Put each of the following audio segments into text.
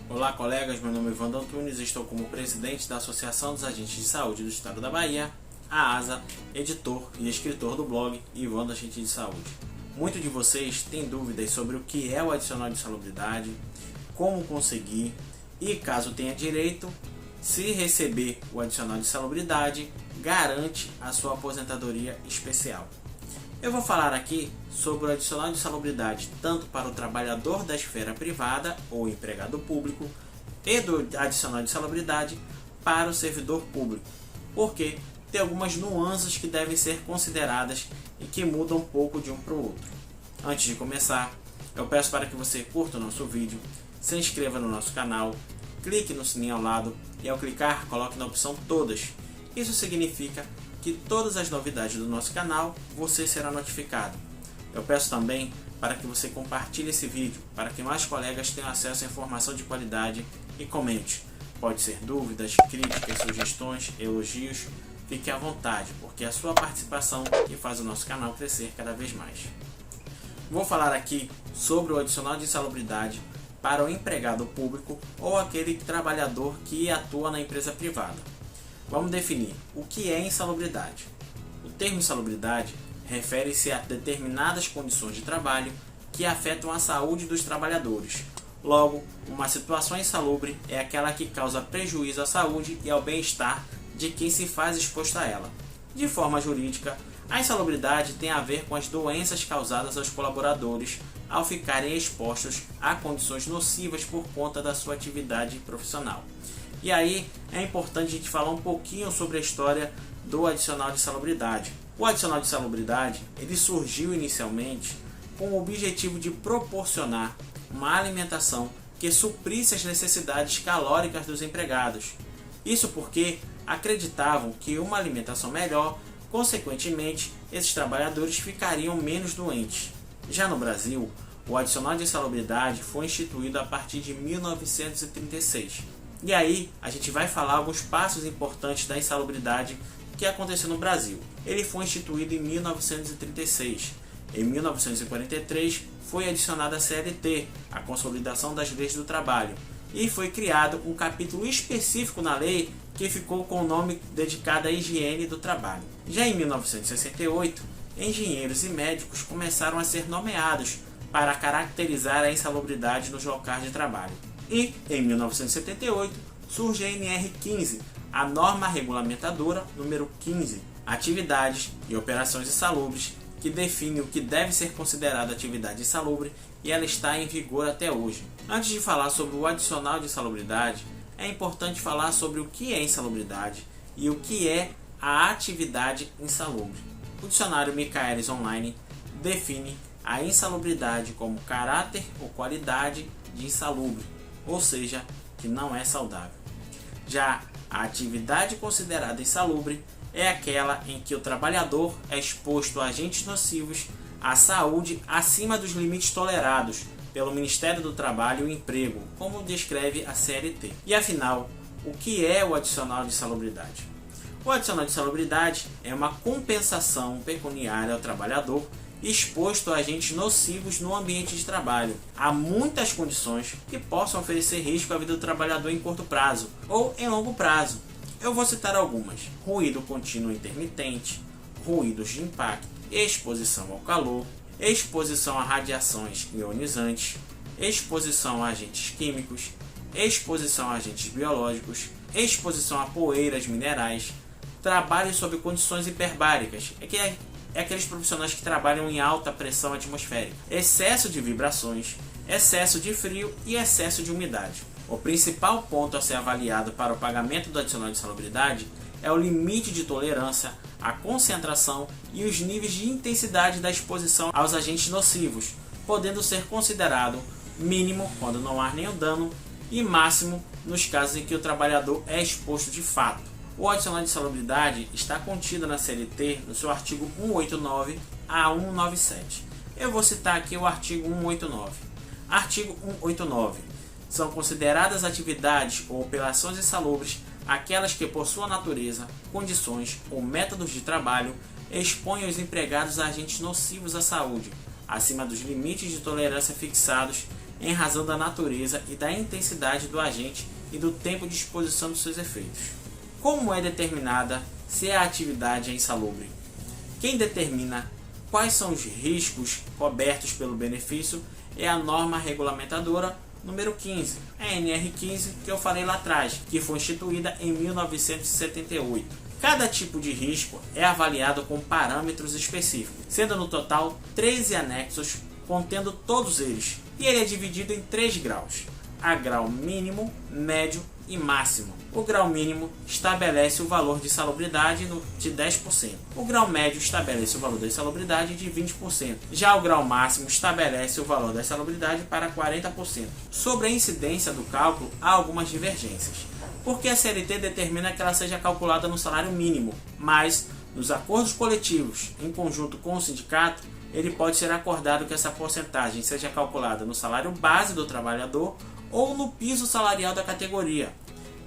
Olá colegas, meu nome é Evandro Antunes e estou como presidente da Associação dos Agentes de Saúde do Estado da Bahia, a ASA, editor e escritor do blog Evandro Agente de Saúde. Muitos de vocês têm dúvidas sobre o que é o adicional de salubridade, como conseguir e, caso tenha direito, se receber o adicional de salubridade, garante a sua aposentadoria especial. Eu vou falar aqui sobre o adicional de salubridade tanto para o trabalhador da esfera privada ou empregado público e do adicional de salubridade para o servidor público, porque tem algumas nuances que devem ser consideradas e que mudam um pouco de um para o outro. Antes de começar, eu peço para que você curta o nosso vídeo, se inscreva no nosso canal, clique no sininho ao lado e ao clicar coloque na opção todas. Isso significa que todas as novidades do nosso canal você será notificado. Eu peço também para que você compartilhe esse vídeo para que mais colegas tenham acesso à informação de qualidade e comente. Pode ser dúvidas, críticas, sugestões, elogios, fique à vontade, porque é a sua participação que faz o nosso canal crescer cada vez mais. Vou falar aqui sobre o adicional de insalubridade para o empregado público ou aquele trabalhador que atua na empresa privada. Vamos definir o que é insalubridade. O termo insalubridade refere-se a determinadas condições de trabalho que afetam a saúde dos trabalhadores. Logo, uma situação insalubre é aquela que causa prejuízo à saúde e ao bem-estar de quem se faz exposto a ela. De forma jurídica, a insalubridade tem a ver com as doenças causadas aos colaboradores ao ficarem expostos a condições nocivas por conta da sua atividade profissional. E aí é importante a gente falar um pouquinho sobre a história do adicional de salubridade. O adicional de salubridade ele surgiu inicialmente com o objetivo de proporcionar uma alimentação que suprisse as necessidades calóricas dos empregados. Isso porque acreditavam que uma alimentação melhor, consequentemente, esses trabalhadores ficariam menos doentes. Já no Brasil, o adicional de salubridade foi instituído a partir de 1936. E aí, a gente vai falar alguns passos importantes da insalubridade que aconteceu no Brasil. Ele foi instituído em 1936. Em 1943, foi adicionada a CLT, a Consolidação das Leis do Trabalho, e foi criado um capítulo específico na lei que ficou com o nome dedicado à higiene do trabalho. Já em 1968, engenheiros e médicos começaram a ser nomeados para caracterizar a insalubridade nos locais de trabalho. E, em 1978, surge a NR15, a norma regulamentadora número 15, atividades e operações insalubres, que define o que deve ser considerado atividade insalubre e ela está em vigor até hoje. Antes de falar sobre o adicional de insalubridade, é importante falar sobre o que é insalubridade e o que é a atividade insalubre. O dicionário Michaelis Online define a insalubridade como caráter ou qualidade de insalubre, ou seja, que não é saudável. Já a atividade considerada insalubre é aquela em que o trabalhador é exposto a agentes nocivos à saúde acima dos limites tolerados pelo Ministério do Trabalho e Emprego, como descreve a CLT. E afinal, o que é o adicional de salubridade? O adicional de salubridade é uma compensação pecuniária ao trabalhador exposto a agentes nocivos no ambiente de trabalho. Há muitas condições que possam oferecer risco à vida do trabalhador em curto prazo ou em longo prazo. Eu vou citar algumas: ruído contínuo intermitente, ruídos de impacto, exposição ao calor, exposição a radiações ionizantes, exposição a agentes químicos, exposição a agentes biológicos, exposição a poeiras minerais, trabalho sob condições hiperbáricas, aqueles profissionais que trabalham em alta pressão atmosférica, excesso de vibrações, excesso de frio e excesso de umidade. O principal ponto a ser avaliado para o pagamento do adicional de salubridade é o limite de tolerância, a concentração e os níveis de intensidade da exposição aos agentes nocivos, podendo ser considerado mínimo quando não há nenhum dano e máximo nos casos em que o trabalhador é exposto de fato. O adicional de salubridade está contido na CLT no seu artigo 189 a 197. Eu vou citar aqui o artigo 189. Artigo 189. São consideradas atividades ou operações insalubres aquelas que, por sua natureza, condições ou métodos de trabalho, expõem os empregados a agentes nocivos à saúde, acima dos limites de tolerância fixados em razão da natureza e da intensidade do agente e do tempo de exposição dos seus efeitos. Como é determinada se a atividade é insalubre? Quem determina quais são os riscos cobertos pelo benefício é a norma regulamentadora número 15, a NR15, que eu falei lá atrás, que foi instituída em 1978. Cada tipo de risco é avaliado com parâmetros específicos, sendo no total 13 anexos contendo todos eles, e ele é dividido em 3 graus: a grau mínimo, médio e máximo. O grau mínimo estabelece o valor de insalubridade de 10%. O grau médio estabelece o valor da insalubridade de 20%. Já o grau máximo estabelece o valor da insalubridade para 40%. Sobre a incidência do cálculo, há algumas divergências, porque a CLT determina que ela seja calculada no salário mínimo, mas nos acordos coletivos, em conjunto com o sindicato, ele pode ser acordado que essa porcentagem seja calculada no salário base do trabalhador ou no piso salarial da categoria.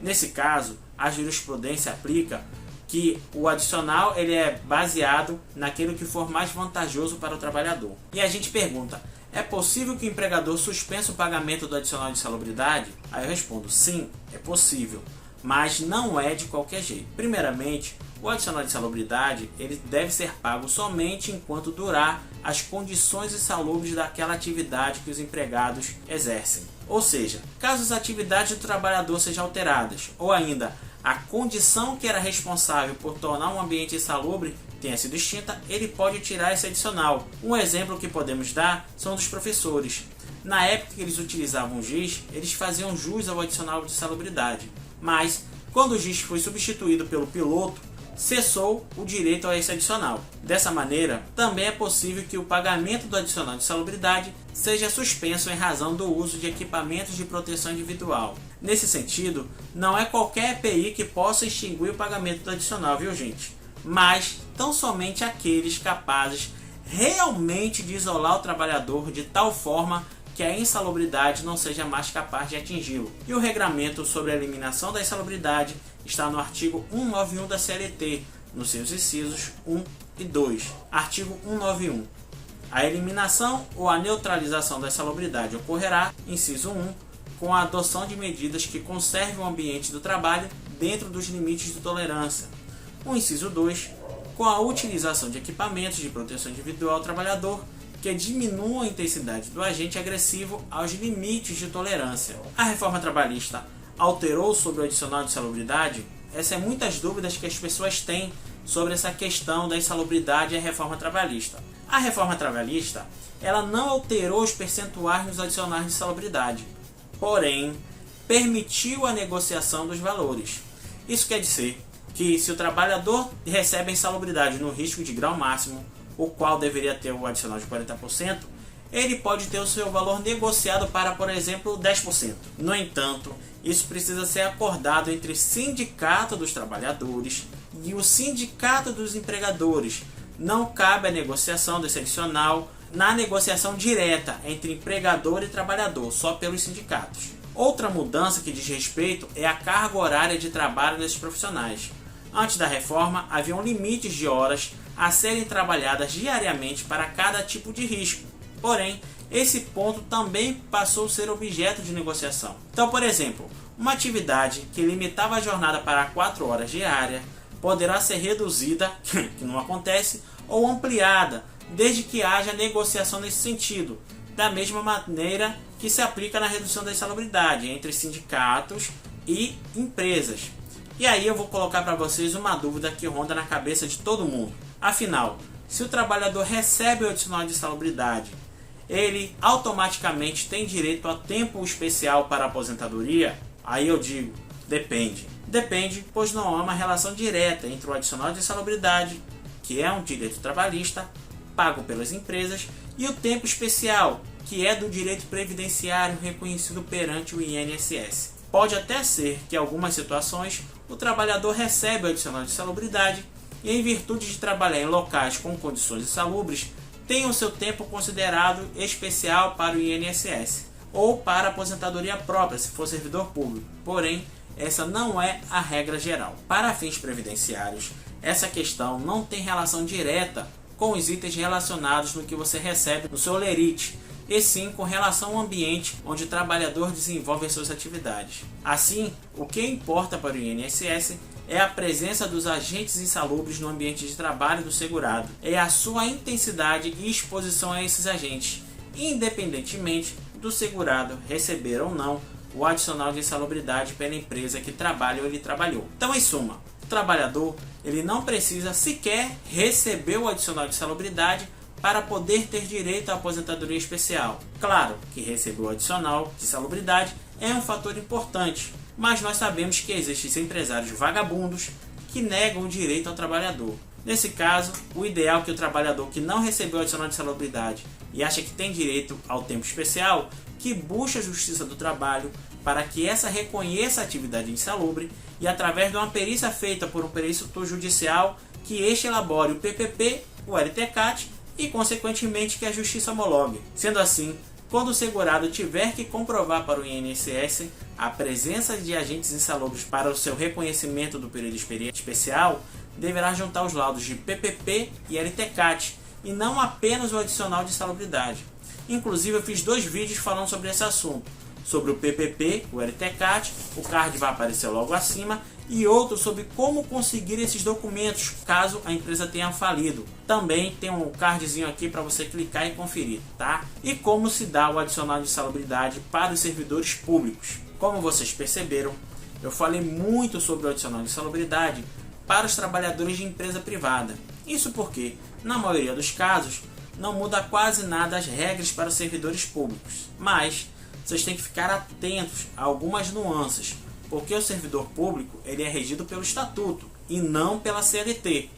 Nesse caso, a jurisprudência aplica que o adicional ele é baseado naquilo que for mais vantajoso para o trabalhador. E a gente pergunta, é possível que o empregador suspensa o pagamento do adicional de insalubridade? Aí eu respondo, sim, é possível, mas não é de qualquer jeito. Primeiramente, o adicional de insalubridade ele deve ser pago somente enquanto durar as condições insalubres daquela atividade que os empregados exercem. Ou seja, caso as atividades do trabalhador sejam alteradas, ou ainda a condição que era responsável por tornar um ambiente insalubre tenha sido extinta, ele pode tirar esse adicional. Um exemplo que podemos dar são dos professores. Na época que eles utilizavam o GIS, eles faziam jus ao adicional de insalubridade, mas quando o GIS foi substituído pelo piloto, cessou o direito a esse adicional. Dessa maneira, também é possível que o pagamento do adicional de insalubridade seja suspenso em razão do uso de equipamentos de proteção individual. Nesse sentido, não é qualquer EPI que possa extinguir o pagamento do adicional, viu gente? Mas tão somente aqueles capazes realmente de isolar o trabalhador de tal forma que a insalubridade não seja mais capaz de atingi-lo. E o regramento sobre a eliminação da insalubridade está no artigo 191 da CLT, nos seus incisos 1 e 2. Artigo 191. A eliminação ou a neutralização da insalubridade ocorrerá, inciso 1, com a adoção de medidas que conservem o ambiente do trabalho dentro dos limites de tolerância. O inciso 2, com a utilização de equipamentos de proteção individual ao trabalhador que diminuam a intensidade do agente agressivo aos limites de tolerância. A reforma trabalhista alterou sobre o adicional de insalubridade? Essas são muitas dúvidas que as pessoas têm sobre essa questão da insalubridade e a reforma trabalhista. A reforma trabalhista ela não alterou os percentuais nos adicionais de insalubridade, porém permitiu a negociação dos valores. Isso quer dizer que se o trabalhador recebe a insalubridade no risco de grau máximo, o qual deveria ter o adicional de 40%, ele pode ter o seu valor negociado para, por exemplo, 10%. No entanto, isso precisa ser acordado entre o sindicato dos trabalhadores e o sindicato dos empregadores. Não cabe a negociação desse adicional na negociação direta entre empregador e trabalhador, só pelos sindicatos. Outra mudança que diz respeito é a carga horária de trabalho desses profissionais. Antes da reforma, haviam limites de horas a serem trabalhadas diariamente para cada tipo de risco. Porém, esse ponto também passou a ser objeto de negociação. Então, por exemplo, uma atividade que limitava a jornada para 4 horas diárias poderá ser reduzida, que não acontece, ou ampliada, desde que haja negociação nesse sentido, da mesma maneira que se aplica na redução da insalubridade entre sindicatos e empresas. E aí eu vou colocar para vocês uma dúvida que ronda na cabeça de todo mundo. Afinal, se o trabalhador recebe o adicional de insalubridade, ele automaticamente tem direito a tempo especial para a aposentadoria? Aí eu digo, depende. Depende, pois não há uma relação direta entre o adicional de insalubridade, que é um direito trabalhista, pago pelas empresas, e o tempo especial, que é do direito previdenciário reconhecido perante o INSS. Pode até ser que em algumas situações o trabalhador recebe o adicional de insalubridade e, em virtude de trabalhar em locais com condições insalubres, tenha o seu tempo considerado especial para o INSS ou para a aposentadoria própria, se for servidor público. Porém, essa não é a regra geral. Para fins previdenciários, essa questão não tem relação direta com os itens relacionados no que você recebe no seu lerite, e sim com relação ao ambiente onde o trabalhador desenvolve as suas atividades. Assim, o que importa para o INSS é a presença dos agentes insalubres no ambiente de trabalho do segurado, é a sua intensidade e exposição a esses agentes, independentemente do segurado receber ou não o adicional de insalubridade pela empresa que trabalha ou ele trabalhou. Então, em suma, o trabalhador ele não precisa sequer receber o adicional de insalubridade para poder ter direito à aposentadoria especial. Claro que receber o adicional de insalubridade é um fator importante, mas nós sabemos que existem empresários vagabundos que negam o direito ao trabalhador. Nesse caso, o ideal é que o trabalhador que não recebeu o adicional de insalubridade e acha que tem direito ao tempo especial, que busque a Justiça do Trabalho para que essa reconheça a atividade insalubre e, através de uma perícia feita por um perito judicial, que este elabore o PPP, o LTCAT e, consequentemente, que a Justiça homologue. Sendo assim, quando o segurado tiver que comprovar para o INSS a presença de agentes insalubres para o seu reconhecimento do período especial, deverá juntar os laudos de PPP e LTCAT, e não apenas o adicional de insalubridade. Inclusive, eu fiz 2 vídeos falando sobre esse assunto, sobre o PPP, o LTCAT, o card vai aparecer logo acima, e outro sobre como conseguir esses documentos caso a empresa tenha falido. Também tem um cardzinho aqui para você clicar e conferir, tá? E como se dá o adicional de insalubridade para os servidores públicos. Como vocês perceberam, eu falei muito sobre o adicional de insalubridade para os trabalhadores de empresa privada. Isso porque, na maioria dos casos, não muda quase nada as regras para os servidores públicos. Mas vocês têm que ficar atentos a algumas nuances, porque o servidor público ele é regido pelo Estatuto e não pela CLT.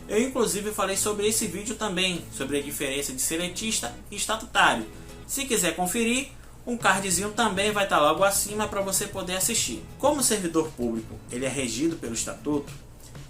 Eu inclusive falei sobre esse vídeo também, sobre a diferença de seletista e estatutário. Se quiser conferir, um cardzinho também vai estar logo acima para você poder assistir. Como o servidor público ele é regido pelo Estatuto,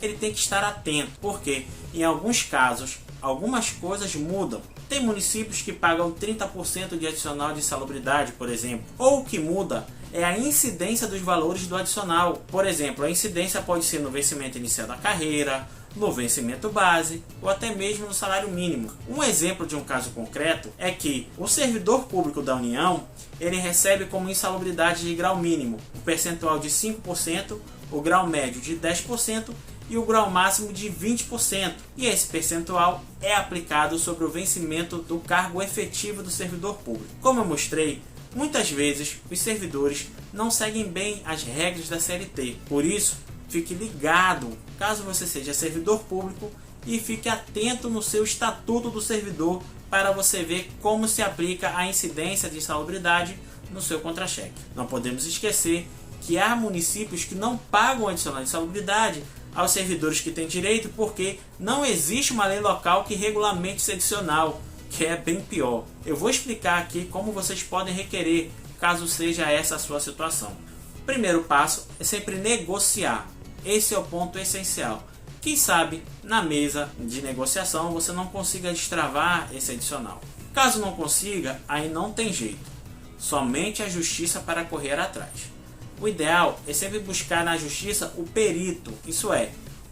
ele tem que estar atento, porque em alguns casos, algumas coisas mudam. Tem municípios que pagam 30% de adicional de insalubridade, por exemplo. Ou o que muda é a incidência dos valores do adicional. Por exemplo, a incidência pode ser no vencimento inicial da carreira, no vencimento base ou até mesmo no salário mínimo. Um exemplo de um caso concreto é que o servidor público da União ele recebe como insalubridade de grau mínimo o percentual de 5%, o grau médio de 10% e o grau máximo de 20%. E esse percentual é aplicado sobre o vencimento do cargo efetivo do servidor público. Como eu mostrei, muitas vezes os servidores não seguem bem as regras da CLT. Por isso, fique ligado caso você seja servidor público e fique atento no seu estatuto do servidor para você ver como se aplica a incidência de insalubridade no seu contra-cheque. Não podemos esquecer que há municípios que não pagam adicional de insalubridade aos servidores que têm direito, porque não existe uma lei local que regulamente esse adicional, que é bem pior. Eu vou explicar aqui como vocês podem requerer, caso seja essa a sua situação. O primeiro passo é sempre negociar. Esse é o ponto essencial. Quem sabe, na mesa de negociação, você não consiga destravar esse adicional. Caso não consiga, aí não tem jeito. Somente a justiça para correr atrás. O ideal é sempre buscar na justiça o perito, isso é,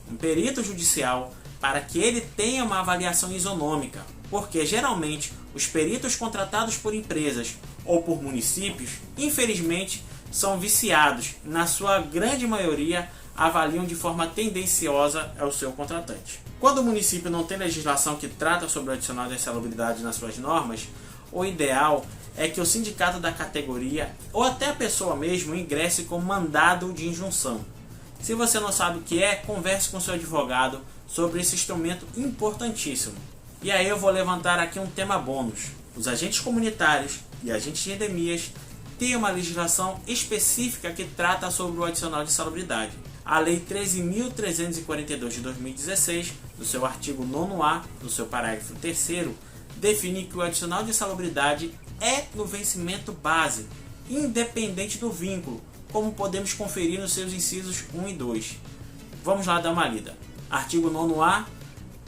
um perito judicial, para que ele tenha uma avaliação isonômica, porque geralmente os peritos contratados por empresas ou por municípios, infelizmente, são viciados, na sua grande maioria, avaliam de forma tendenciosa ao seu contratante. Quando o município não tem legislação que trata sobre o adicional de insalubridade nas suas normas, o ideal é que o sindicato da categoria ou até a pessoa mesmo ingresse com mandado de injunção. Se você não sabe o que é, converse com seu advogado sobre esse instrumento importantíssimo. E aí eu vou levantar aqui um tema bônus. Os agentes comunitários e agentes de endemias têm uma legislação específica que trata sobre o adicional de insalubridade. A Lei 13.342 de 2016, no seu artigo 9º, no seu parágrafo 3º, define que o adicional de insalubridade é no vencimento base, independente do vínculo, como podemos conferir nos seus incisos 1 e 2. Vamos lá dar uma lida. Artigo 9º,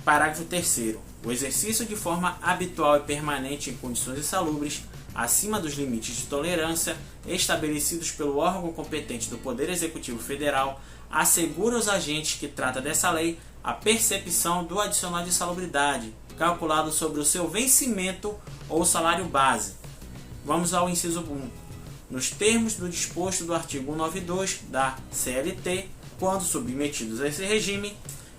parágrafo 3º. O exercício de forma habitual e permanente em condições insalubres, acima dos limites de tolerância estabelecidos pelo órgão competente do Poder Executivo Federal, assegura aos agentes que trata dessa lei a percepção do adicional de insalubridade, calculado sobre o seu vencimento ou salário base, Vamos ao inciso 1. Nos termos do disposto do artigo 192 da CLT, quando submetidos a esse regime.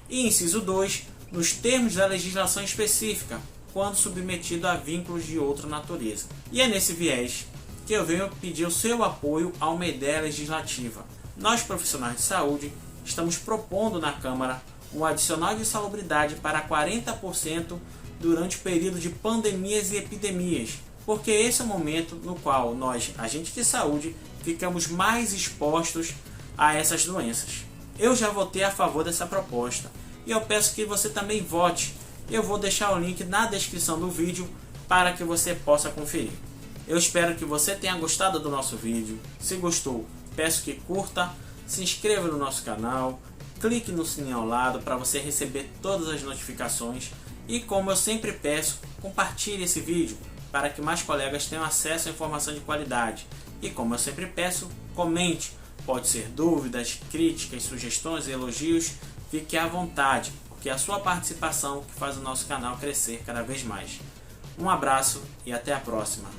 E inciso 2. Nos termos da legislação específica, quando submetido a vínculos de outra natureza. E é nesse viés que eu venho pedir o seu apoio a uma ideia legislativa. Nós, profissionais de saúde, estamos propondo na Câmara um adicional de insalubridade para 40% durante o período de pandemias e epidemias, porque esse é o momento no qual nós, agentes de saúde, ficamos mais expostos a essas doenças. Eu já votei a favor dessa proposta e eu peço que você também vote. Eu vou deixar o link na descrição do vídeo para que você possa conferir. Eu espero que você tenha gostado do nosso vídeo. Se gostou, peço que curta, se inscreva no nosso canal, clique no sininho ao lado para você receber todas as notificações e, como eu sempre peço, compartilhe esse vídeo para que mais colegas tenham acesso à informação de qualidade. E, como eu sempre peço, comente. Pode ser dúvidas, críticas, sugestões e elogios. Fique à vontade, porque é a sua participação que faz o nosso canal crescer cada vez mais. Um abraço e até a próxima.